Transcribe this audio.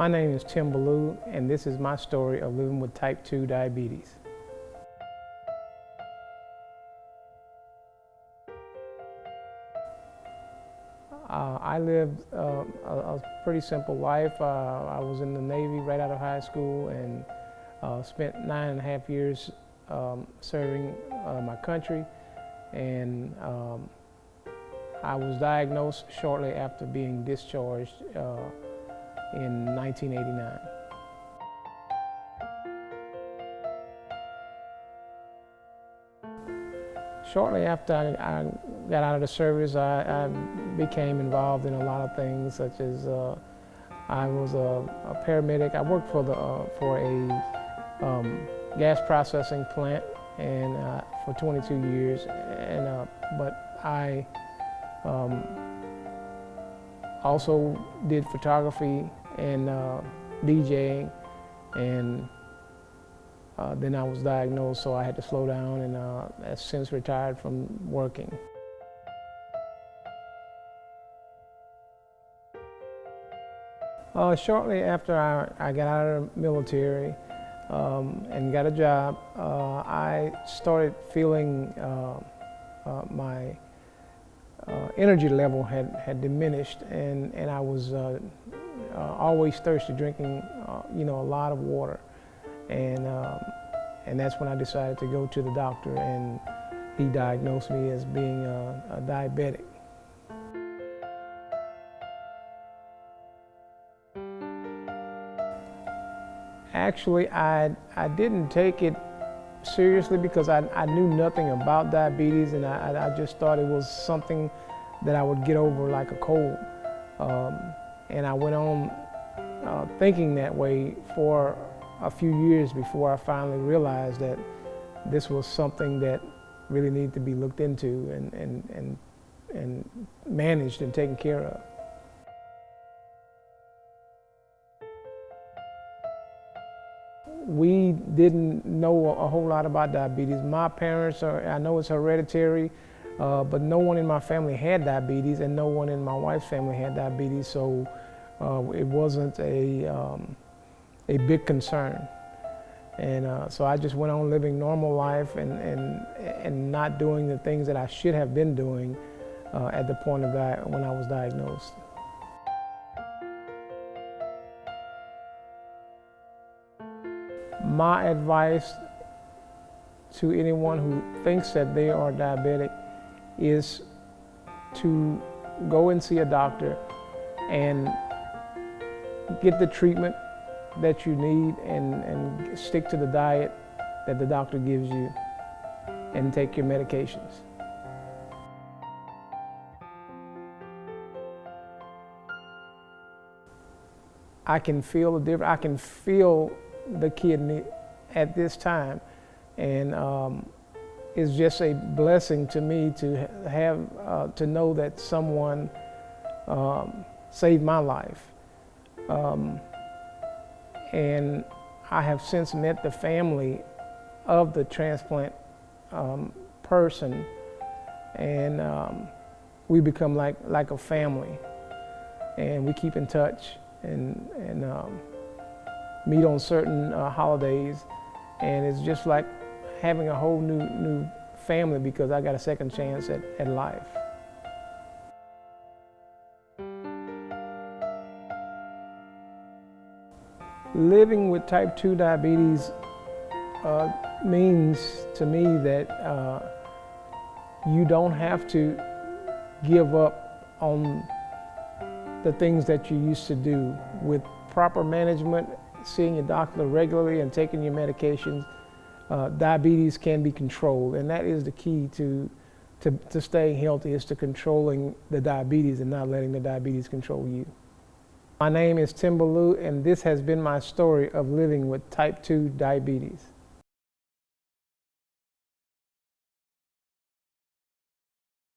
My name is Tim Ballou, and this is my story of living with type 2 diabetes. I lived a pretty simple life. I was in the Navy right out of high school and spent 9.5 years serving my country, and I was diagnosed shortly after being discharged in 1989. Shortly after I got out of the service, I became involved in a lot of things, such as I was a paramedic. I worked for a gas processing plant and for 22 years, and but I also did photography and DJing, and then I was diagnosed, so I had to slow down, and have since retired from working. Shortly after I got out of the military and got a job, I started feeling my energy level had diminished, and I was always thirsty, drinking a lot of water. And that's when I decided to go to the doctor, and he diagnosed me as being a diabetic. Actually, I didn't take it seriously because I knew nothing about diabetes, and I just thought it was something that I would get over like a cold. And I went on thinking that way for a few years before I finally realized that this was something that really needed to be looked into and managed and taken care of. We didn't know a whole lot about diabetes. My parents, I know it's hereditary, but no one in my family had diabetes, and no one in my wife's family had diabetes, so it wasn't a big concern. And so I just went on living normal life and not doing the things that I should have been doing at the point of when I was diagnosed. My advice to anyone who thinks that they are diabetic is to go and see a doctor and get the treatment that you need, and stick to the diet that the doctor gives you, and take your medications. I can feel the difference. I can feel the kidney at this time, and it's just a blessing to me to have to know that someone saved my life. And I have since met the family of the transplant person, and we become like a family, and we keep in touch and meet on certain holidays, and it's just like having a whole new family because I got a second chance at life. Living with type 2 diabetes means to me that you don't have to give up on the things that you used to do. With proper management, seeing your doctor regularly, and taking your medications, diabetes can be controlled, and that is the key to staying healthy, is to controlling the diabetes and not letting the diabetes control you. My name is Tim Ballou, and this has been my story of living with type 2 diabetes.